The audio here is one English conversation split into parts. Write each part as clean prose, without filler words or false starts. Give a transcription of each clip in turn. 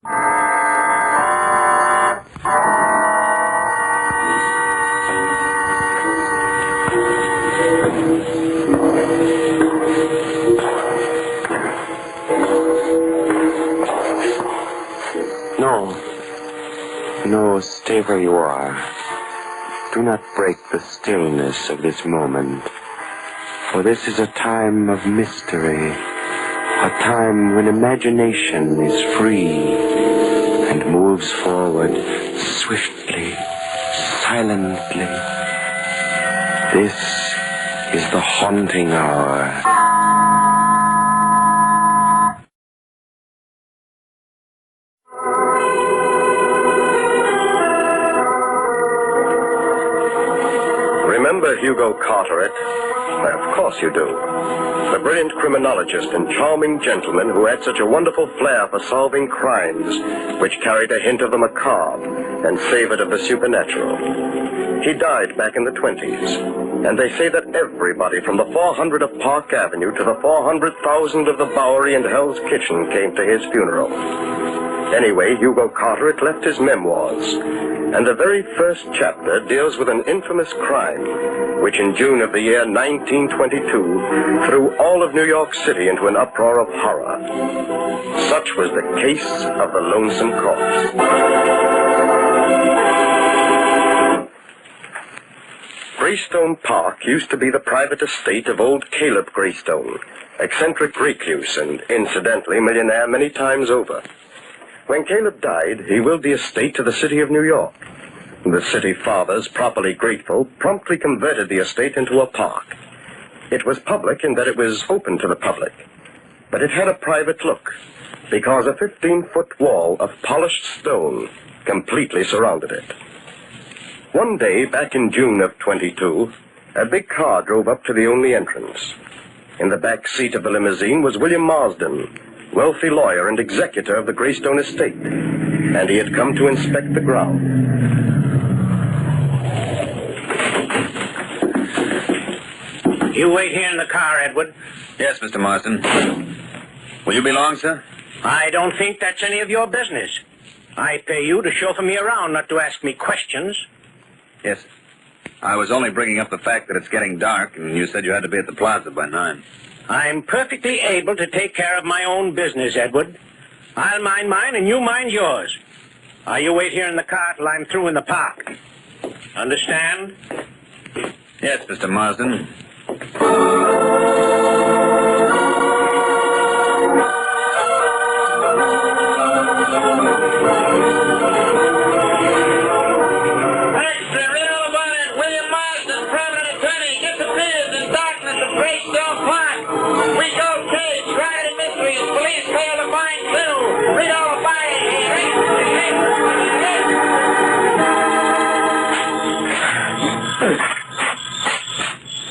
No, stay where you are. Do not break the stillness of this moment. For this is a time of mystery. A time when imagination is free and moves forward swiftly, silently. This is the haunting hour. Remember Hugo Carteret? Why, of course you do. The brilliant criminologist and charming gentleman who had such a wonderful flair for solving crimes, which carried a hint of the macabre and savored of the supernatural. He died back in the 20s, and they say that everybody from the 400 of Park Avenue to the 400,000 of the Bowery and Hell's Kitchen came to his funeral. Anyway, Hugo Carteret left his memoirs, and the very first chapter deals with an infamous crime, which in June of the year 1922 threw all of New York City into an uproar of horror. Such was the case of the Lonesome Corpse. Greystone Park used to be the private estate of old Caleb Greystone, eccentric recluse and, incidentally, millionaire many times over. When Caleb died, he willed the estate to the city of New York. The city fathers, properly grateful, promptly converted the estate into a park. It was public in that it was open to the public, but it had a private look, because a 15-foot wall of polished stone completely surrounded it. One day, back in June of 22, a big car drove up to the only entrance. In the back seat of the limousine was William Marsden, wealthy lawyer and executor of the Greystone estate, and he had come to inspect the ground. You wait here in the car, Edward. Yes, Mr. Marsden. Will you be long, sir? I don't think that's any of your business. I pay you to chauffeur me around, not to ask me questions. Yes. I was only bringing up the fact that it's getting dark, and you said you had to be at the plaza by 9. I'm perfectly able to take care of my own business, Edward. I'll mind mine and you mind yours. You wait here in the car till I'm through in the park. Understand? Yes, Mr. Marsden.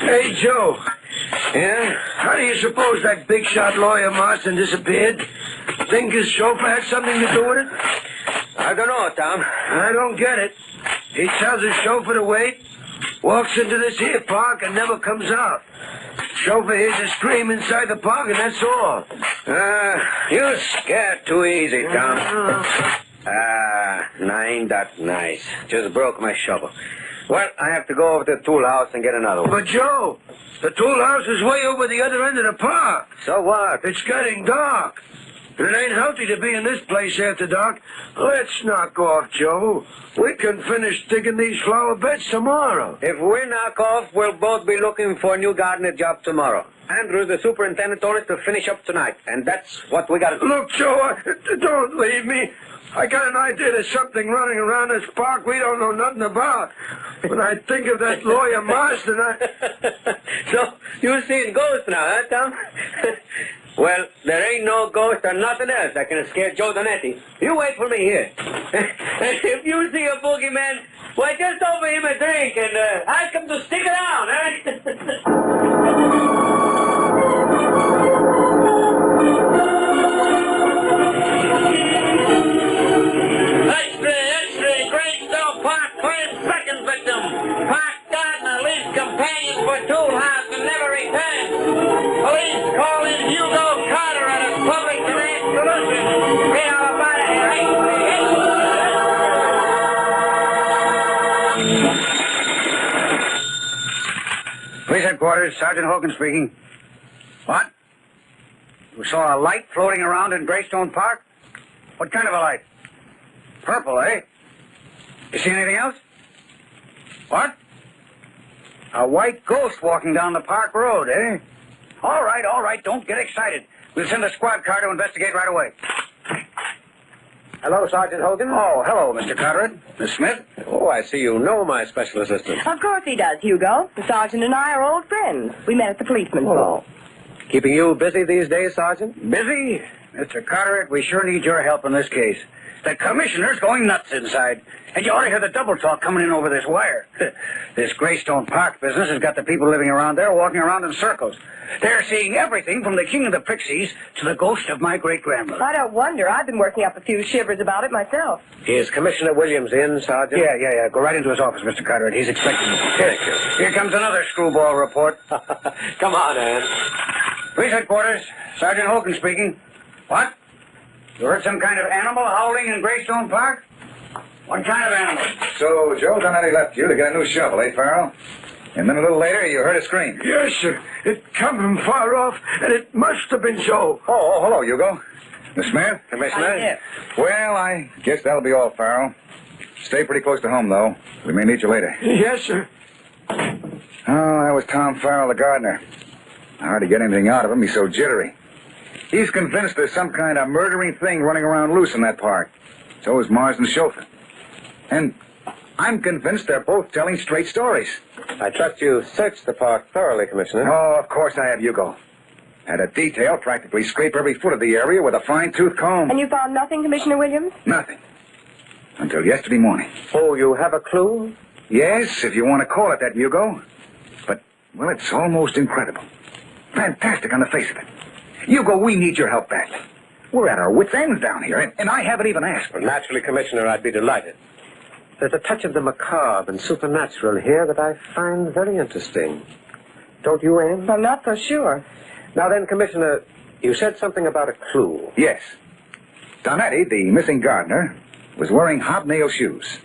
Hey, Joe. Yeah? How do you suppose that big shot lawyer Marston disappeared? Think his chauffeur had something to do with it? I don't know, Tom. I don't get it. He tells his chauffeur to wait, walks into this here park, and never comes out. Chauffeur hears a scream inside the park, and that's all. You're scared too easy, Tom. Ain't that nice. Just broke my shovel. Well, I have to go over to the tool house and get another one. But, Joe, the tool house is way over the other end of the park. So what? It's getting dark. And it ain't healthy to be in this place after dark. Let's knock off, Joe. We can finish digging these flower beds tomorrow. If we knock off, we'll both be looking for a new gardener job tomorrow. Andrew, the superintendent, told us to finish up tonight, and that's what we got to do. Look, Joe, don't leave me. I got an idea there's something running around this park we don't know nothing about. When I think of that lawyer Marston, So, you seen ghosts now, huh, Tom? Well, there ain't no ghost or nothing else that can scare Joe Donetti. You wait for me here. And if you see a boogeyman, why, just offer him a drink and ask him to stick around, huh? Extra, Greystone Park, 22nd victim. Park gardener leaves companions for tool house and never returns. Police call in Hugo Carter at a public demand solution. Read all about it, Erich. Headquarters, Sergeant Hogan speaking. What? You saw a light floating around in Greystone Park? What kind of a light? Purple, eh? You see anything else? What? A white ghost walking down the park road, eh? All right. Don't get excited. We'll send a squad car to investigate right away. Hello, Sergeant Hogan. Oh, hello, Mr. Carteret. Miss Smith? Oh, I see you know my special assistant. Of course he does, Hugo. The sergeant and I are old friends. We met at the policeman's ball. Keeping you busy these days, Sergeant? Busy? Mr. Carteret, we sure need your help in this case. The commissioner's going nuts inside. And you ought to hear the double talk coming in over this wire. This Greystone Park business has got the people living around there walking around in circles. They're seeing everything from the king of the pixies to the ghost of my great-grandmother. I don't wonder. I've been working up a few shivers about it myself. Is Commissioner Williams in, Sergeant? Yeah. Go right into his office, Mr. Carteret. He's expecting you. Thank you. Here comes another screwball report. Come on, Ann. Police headquarters, Sergeant Hogan speaking. What? You heard some kind of animal howling in Greystone Park? What kind of animal? So, Joe Donetti left you to get a new shovel, eh, Farrell? And then a little later, you heard a scream. Yes, sir. It come from far off, and it must have been Joe. Oh, hello, Hugo. Miss Smith? Commissioner? Well, I guess that'll be all, Farrell. Stay pretty close to home, though. We may need you later. Yes, sir. Oh, that was Tom Farrell, the gardener. Hard to get anything out of him. He's so jittery. He's convinced there's some kind of murdering thing running around loose in that park. So is Mars and the chauffeur. And I'm convinced they're both telling straight stories. I trust you searched the park thoroughly, Commissioner. Oh, of course I have, Hugo. Had a detail practically scrape every foot of the area with a fine-tooth comb. And you found nothing, Commissioner Williams? Nothing. Until yesterday morning. Oh, you have a clue? Yes, if you want to call it that, Hugo. But, well, it's almost incredible. Fantastic on the face of it. Hugo, we need your help badly. We're at our wits' ends down here, and I haven't even asked. Well, naturally, Commissioner, I'd be delighted. There's a touch of the macabre and supernatural here that I find very interesting. Don't you, Anne? I'm not so sure. Now then, Commissioner, you said something about a clue. Yes. Donetti, the missing gardener, was wearing hobnail shoes.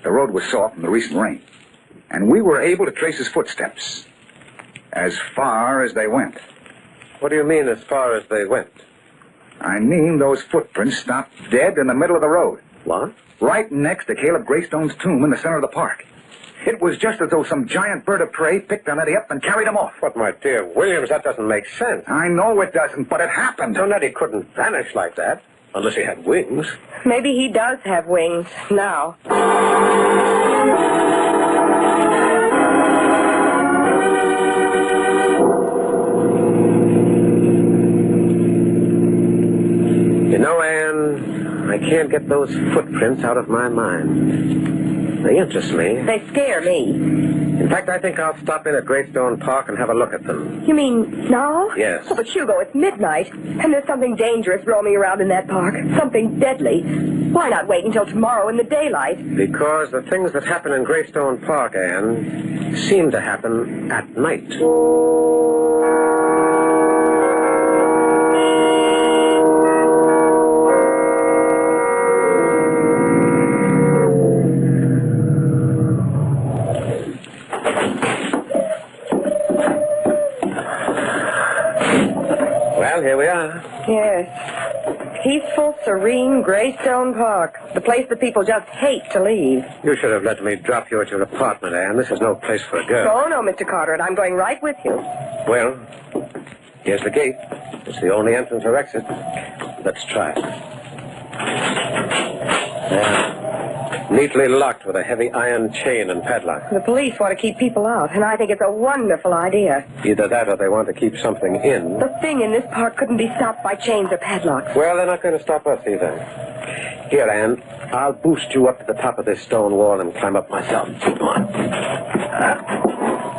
The road was soft from the recent rain, and we were able to trace his footsteps as far as they went. What do you mean, as far as they went? I mean those footprints stopped dead in the middle of the road. What? Right next to Caleb Greystone's tomb in the center of the park. It was just as though some giant bird of prey picked Donetti up and carried him off. But, my dear Williams, that doesn't make sense. I know it doesn't, but it happened. Donetti couldn't vanish like that, unless he had wings. Maybe he does have wings now. You know, Anne, I can't get those footprints out of my mind. They interest me. They scare me. In fact, I think I'll stop in at Greystone Park and have a look at them. You mean now? Yes. Oh, but Hugo, it's midnight, and there's something dangerous roaming around in that park. Something deadly. Why not wait until tomorrow in the daylight? Because the things that happen in Greystone Park, Anne, seem to happen at night. Well, here we are. Yes. Peaceful, serene Greystone Park. The place that people just hate to leave. You should have let me drop you at your apartment, Anne. This is no place for a girl. Oh, no, Mr. Carteret. I'm going right with you. Well, here's the gate. It's the only entrance or exit. Let's try it. There. Neatly locked with a heavy iron chain and padlock. The police want to keep people out, and I think it's a wonderful idea. Either that or they want to keep something in. The thing in this park couldn't be stopped by chains or padlocks. Well, they're not going to stop us either. Here, Anne, I'll boost you up to the top of this stone wall and climb up myself. Come on.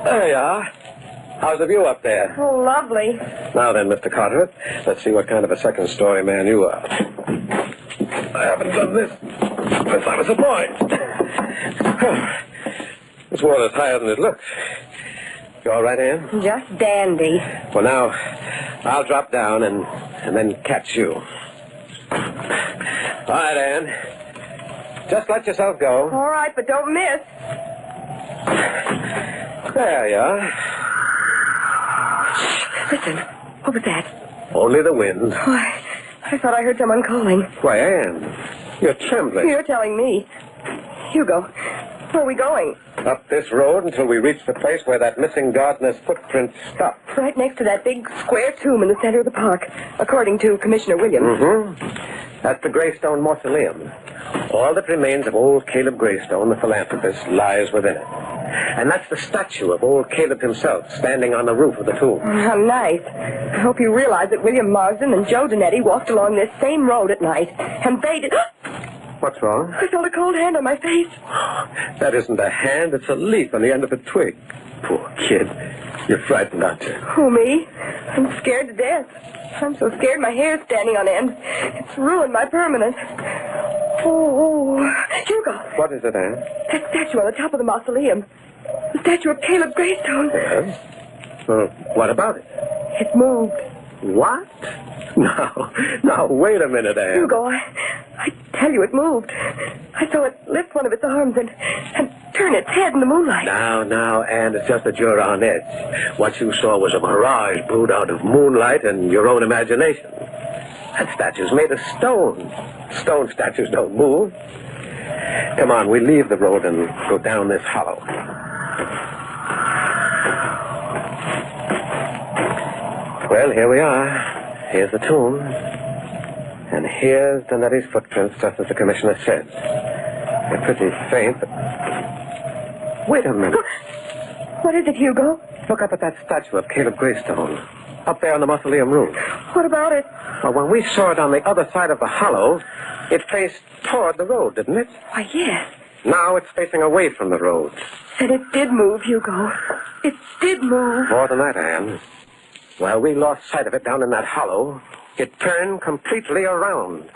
There you are. How's the view up there? Oh, lovely. Now then, Mr. Carteret, let's see what kind of a second-story man you are. I haven't done this since I was a boy. This wall is higher than it looks. You all right, Anne? Just dandy. Well, now, I'll drop down and then catch you. All right, Anne. Just let yourself go. All right, but don't miss. There you are. Listen, what was that? Only the wind. Oh, I thought I heard someone calling. Why, Anne, you're trembling. You're telling me. Hugo, where are we going? Up this road until we reach the place where that missing gardener's footprints stop. Right next to that big square tomb in the center of the park, according to Commissioner Williams. Mm-hmm. That's the Greystone Mausoleum. All that remains of old Caleb Greystone, the philanthropist, lies within it. And that's the statue of old Caleb himself, standing on the roof of the tomb. How nice. I hope you realize that William Marsden and Joe Donetti walked along this same road at night, and they did... What's wrong? I felt a cold hand on my face. That isn't a hand, it's a leaf on the end of a twig. Poor kid. You're frightened, aren't you? Who, me? I'm scared to death. I'm so scared my hair's standing on end. It's ruined my permanent. Oh, Hugo. What is it, Anne? That statue on the top of the mausoleum. The statue of Caleb Greystone. Yes? Well, what about it? It moved. What? Now, wait a minute, Anne. Hugo, I tell you it moved. I saw it lift one of its arms and turn its head in the moonlight. Now, Anne, it's just that you're on edge. What you saw was a mirage brewed out of moonlight and your own imagination. That statue's made of stone. Stone statues don't move. Come on, we leave the road and go down this hollow. Well, here we are. Here's the tomb. And here's Donetti's footprints, just as the commissioner said. They're pretty faint, but... Wait a minute. What is it, Hugo? Look up at that statue of Caleb Greystone. Up there on the mausoleum roof. What about it? Well, when we saw it on the other side of the hollow, it faced toward the road, didn't it? Why, yes. Now it's facing away from the road. And it did move, Hugo. It did move. More than that, Anne. While we lost sight of it down in that hollow, it turned completely around.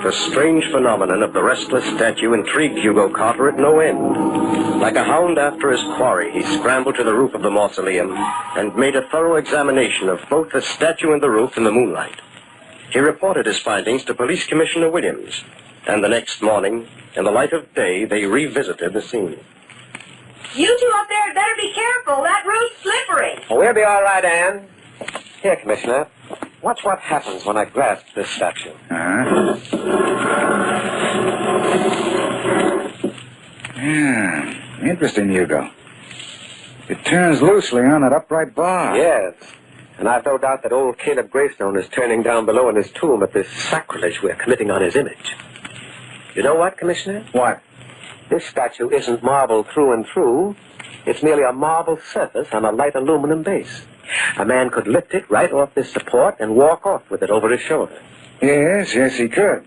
The strange phenomenon of the restless statue intrigued Hugo Carter at no end. Like a hound after his quarry, he scrambled to the roof of the mausoleum and made a thorough examination of both the statue and the roof in the moonlight. He reported his findings to Police Commissioner Williams, and the next morning, in the light of day, they revisited the scene. You two up there had better be careful. That roof's slippery. Oh, we'll be all right, Anne. Here, Commissioner. Watch what happens when I grasp this statue. Yeah, interesting, Hugo. It turns loosely on that upright bar. Yes. And I've no doubt that old Caleb Greystone is turning down below in his tomb at this sacrilege we're committing on his image. You know what, Commissioner? What? This statue isn't marble through and through. It's merely a marble surface on a light aluminum base. A man could lift it right off this support and walk off with it over his shoulder. Yes, he could.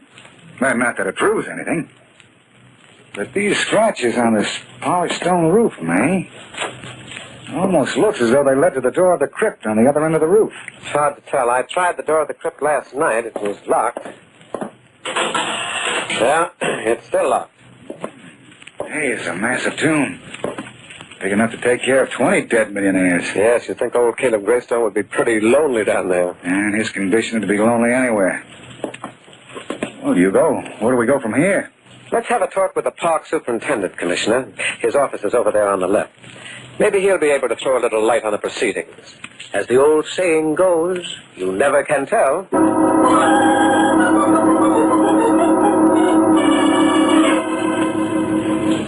Well, not that it proves anything. But these scratches on this polished stone roof, May, almost looks as though they led to the door of the crypt on the other end of the roof. It's hard to tell. I tried the door of the crypt last night. It was locked. Yeah, it's still locked. Hey, it's a massive tomb. Big enough to take care of 20 dead millionaires. Yes, you'd think old Caleb Greystone would be pretty lonely down there. And his condition to be lonely anywhere. Well, Hugo, where do we go from here? Let's have a talk with the park superintendent, Commissioner. His office is over there on the left. Maybe he'll be able to throw a little light on the proceedings. As the old saying goes, you never can tell.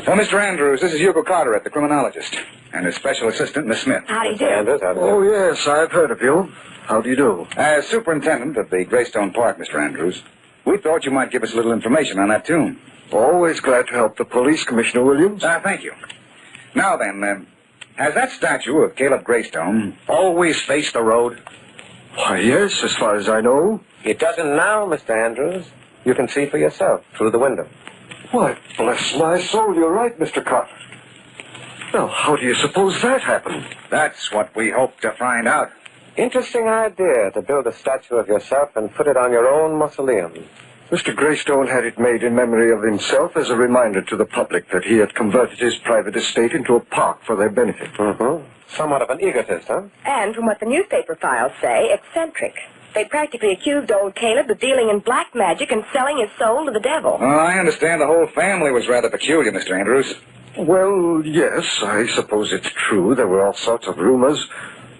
Well, Mr. Andrews, this is Hugo Carter, the criminologist, and his special assistant, Miss Smith. Howdy do. Andrews, how do you do? Oh, yes, I've heard of you. How do you do? As superintendent of the Greystone Park, Mr. Andrews, we thought you might give us a little information on that tomb. Always glad to help the police, Commissioner Williams. Thank you. Now then, has that statue of Caleb Greystone always faced the road? Why, yes, as far as I know. It doesn't now, Mr. Andrews. You can see for yourself through the window. Why, bless my soul, you're right, Mr. Carter. Now, how do you suppose that happened? That's what we hope to find out. Interesting idea to build a statue of yourself and put it on your own mausoleum. Mr. Greystone had it made in memory of himself as a reminder to the public that he had converted his private estate into a park for their benefit. Mm-hmm. Somewhat of an egotist, huh? And from what the newspaper files say, eccentric. They practically accused old Caleb of dealing in black magic and selling his soul to the devil. Oh, I understand the whole family was rather peculiar, Mr. Andrews. Well, yes, I suppose it's true. There were all sorts of rumors.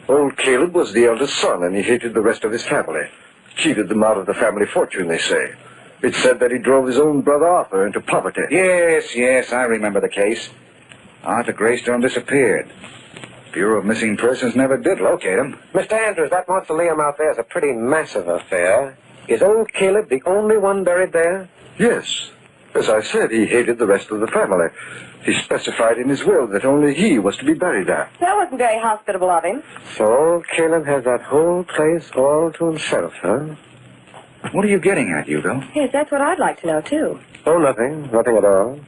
Old Caleb was the eldest son, and he hated the rest of his family. Cheated them out of the family fortune, they say. It's said that he drove his own brother Arthur into poverty. Yes, I remember the case. Arthur Greystone disappeared. Bureau of Missing Persons never did locate him. Mr. Andrews, that mausoleum out there is a pretty massive affair. Is old Caleb the only one buried there? Yes. As I said, he hated the rest of the family. He specified in his will that only he was to be buried there. That wasn't very hospitable of him. So old Caleb has that whole place all to himself, huh? What are you getting at, Hugo? Yes, that's what I'd like to know, too. Oh, nothing at all.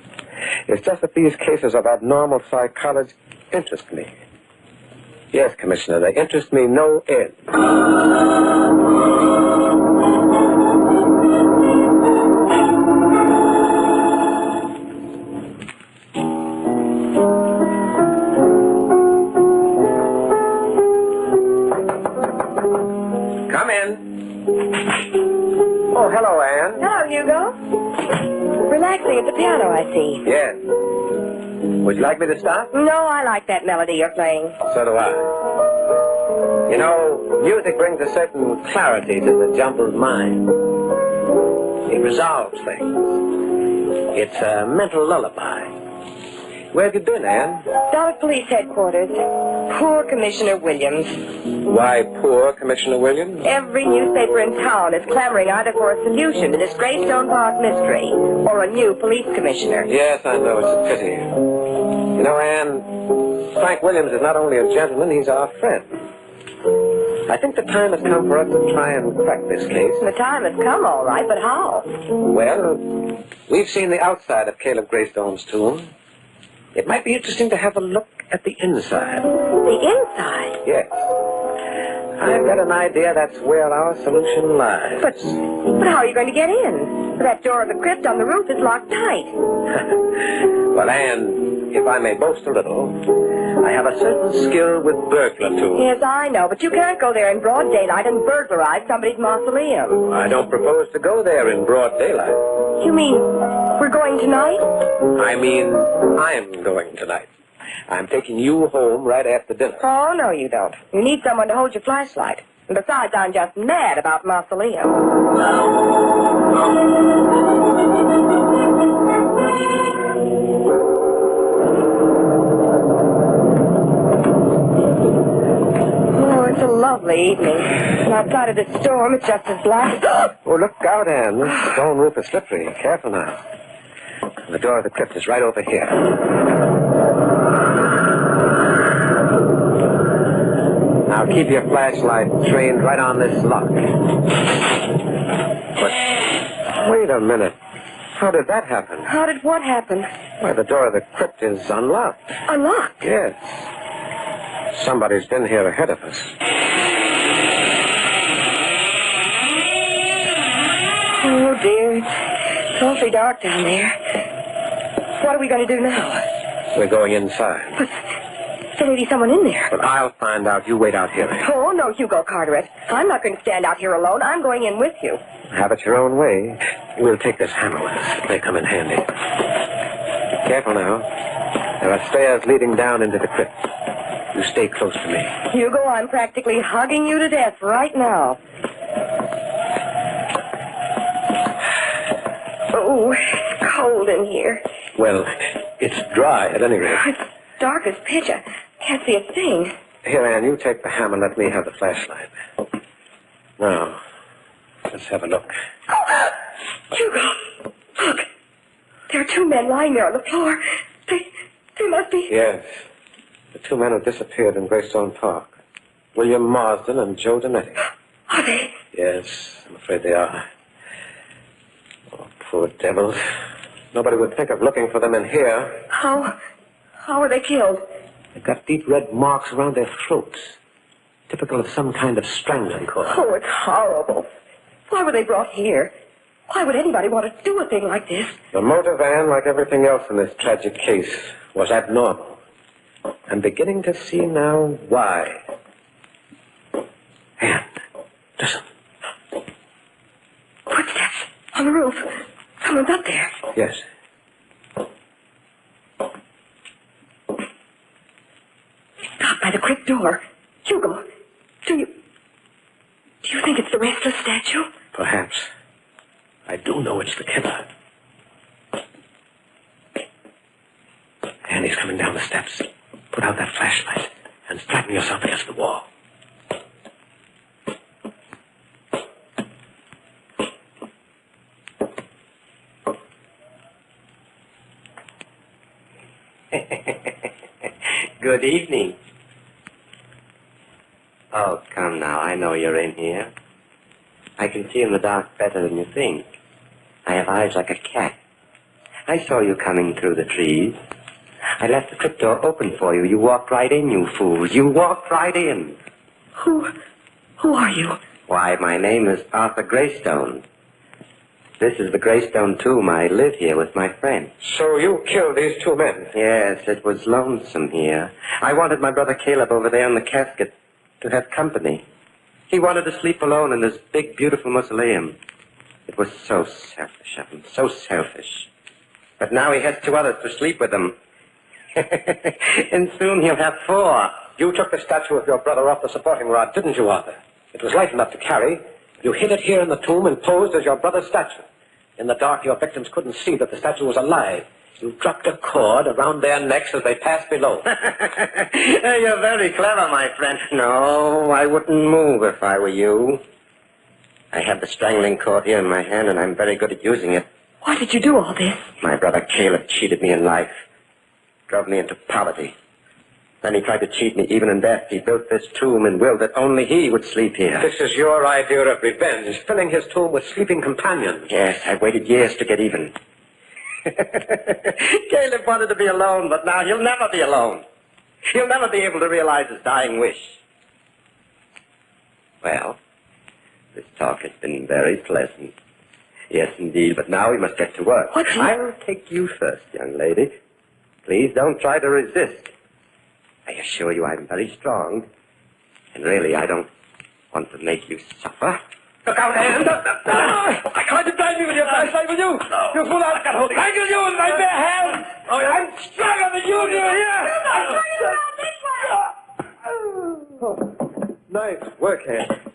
It's just that these cases of abnormal psychology interest me. Yes, Commissioner, they interest me no end. Come in. Oh, hello, Anne. Hello, Hugo. Relaxing at the piano, I see. Yes. Would you like me to stop? No, I like that melody you're playing. So do I. You know, music brings a certain clarity to the jumbled mind. It resolves things. It's a mental lullaby. Where have you been, Anne? Down at police headquarters. Poor Commissioner Williams. Why poor Commissioner Williams? Every newspaper in town is clamoring either for a solution to this Greystone Park mystery or a new police commissioner. Yes, I know. It's a pity. You know, Anne, Frank Williams is not only a gentleman, he's our friend. I think the time has come for us to try and crack this case. The time has come, all right, but how? Well, we've seen the outside of Caleb Greystone's tomb. It might be interesting to have a look at the inside. The inside? Yes. I've got an idea that's where our solution lies. But how are you going to get in? That door of the crypt on the roof is locked tight. Well, Anne, if I may boast a little, I have a certain skill with burglar tools. Yes, I know, but you can't go there in broad daylight and burglarize somebody's mausoleum. I don't propose to go there in broad daylight. You mean we're going tonight? I mean, I'm going tonight. I'm taking you home right after dinner. Oh, no, you don't. You need someone to hold your flashlight. And besides, I'm just mad about mausoleum. Oh, it's a lovely evening. And outside of this storm, it's just as black. Oh, look out, Anne. This stone roof is slippery. Careful now. The door of the crypt is right over here. Now keep your flashlight trained right on this lock. But wait a minute. How did that happen? How did what happen? Why, the door of the crypt is unlocked. Unlocked? Yes. Somebody's been here ahead of us. Oh, dear. It's awfully dark down there. What are we going to do now? We're going inside. But there may be someone in there. But I'll find out. You wait out here. Oh, no, Hugo Carteret. I'm not going to stand out here alone. I'm going in with you. Have it your own way. We'll take this hammer with us. It may come in handy. Careful now. There are stairs leading down into the crypt. You stay close to me. Hugo, I'm practically hugging you to death right now. Oh, it's cold in here. Well, it's dry at any rate. It's dark as pitch. I can't see a thing. Here, Anne, you take the hammer and let me have the flashlight. Now, let's have a look. Oh, Hugo, look. There are two men lying there on the floor. They must be... Yes. The two men who disappeared in Greystone Park. William Marsden and Joe Donetti. Are they? Yes, I'm afraid they are. Oh, poor devils. Nobody would think of looking for them in here. How were they killed? They've got deep red marks around their throats. Typical of some kind of strangling cord. Oh, it's horrible. Why were they brought here? Why would anybody want to do a thing like this? The motive, Anne, like everything else in this tragic case, was abnormal. I'm beginning to see now why. Anne, listen. Footsteps on the roof. Someone's up there. Yes. Stop by the crypt door. Hugo, do you think it's the restless statue? Perhaps. I do know it's the killer. And he's coming down the steps. Put out that flashlight and flatten yourself against the wall. Good evening. Oh, come now. I know you're in here. I can see in the dark better than you think. I have eyes like a cat. I saw you coming through the trees. I left the crypt door open for you. You walked right in, you fools. You walked right in. Who are you? Why, my name is Arthur Greystone. This is the Greystone tomb. I live here with my friend. So you killed these two men? Yes, it was lonesome here. I wanted my brother Caleb over there in the casket to have company. He wanted to sleep alone in this big, beautiful mausoleum. It was so selfish of him, so selfish. But now he has two others to sleep with him. And soon he'll have four. You took the statue of your brother off the supporting rod, didn't you, Arthur? It was light enough to carry. You hid it here in the tomb and posed as your brother's statue. In the dark, your victims couldn't see that the statue was alive. You dropped a cord around their necks as they passed below. You're very clever, my friend. No, I wouldn't move if I were you. I have the strangling cord here in my hand, and I'm very good at using it. Why did you do all this? My brother Caleb cheated me in life, drove me into poverty. Then he tried to cheat me even in death. He built this tomb and willed that only he would sleep here. This is your idea of revenge, filling his tomb with sleeping companions. Yes, I waited years to get even. Caleb wanted to be alone, but now he'll never be alone. He'll never be able to realize his dying wish. Well, this talk has been very pleasant. Yes, indeed, but now we must get to work. I'll take you first, young lady. Please don't try to resist. I assure you I'm very strong. And really, I don't want to make you suffer. Look out, Anne! I tried to blind you with your flashlight, with you! You fool! I can hold it! I can you with my bare hands! Oh, I'm stronger than you do here! Nice work, Anne.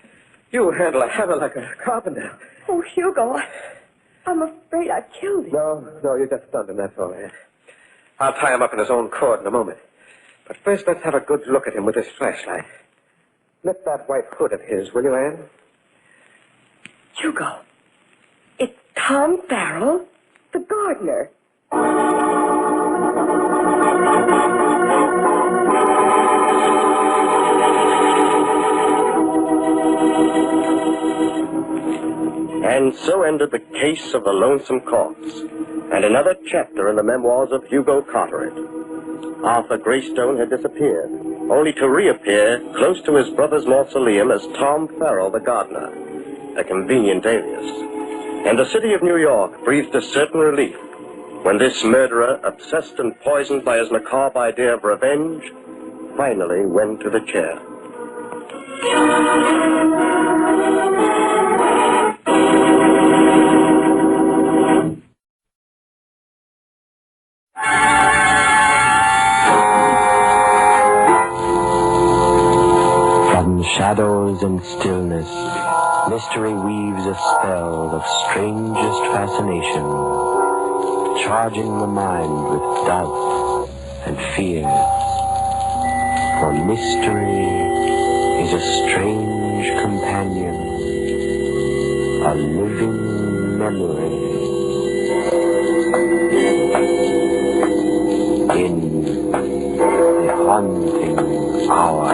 You handle a hammer like a carpenter. Oh, Hugo, I'm afraid I killed him. No, you just stunned him, that's all, Anne. I'll tie him up in his own cord in a moment. But first, let's have a good look at him with this flashlight. Lift that white hood of his, will you, Anne? Hugo, it's Tom Farrell, the gardener. And so ended the case of the lonesome corpse, and another chapter in the memoirs of Hugo Carteret. Arthur Greystone had disappeared, only to reappear close to his brother's mausoleum as Tom Farrell the gardener, a convenient alias. And the city of New York breathed a certain relief when this murderer, obsessed and poisoned by his macabre idea of revenge, finally went to the chair. From shadows and stillness, mystery weaves a spell of strangest fascination, charging the mind with doubt and fear. For mystery is a strange companion, a living memory. In the haunting hour.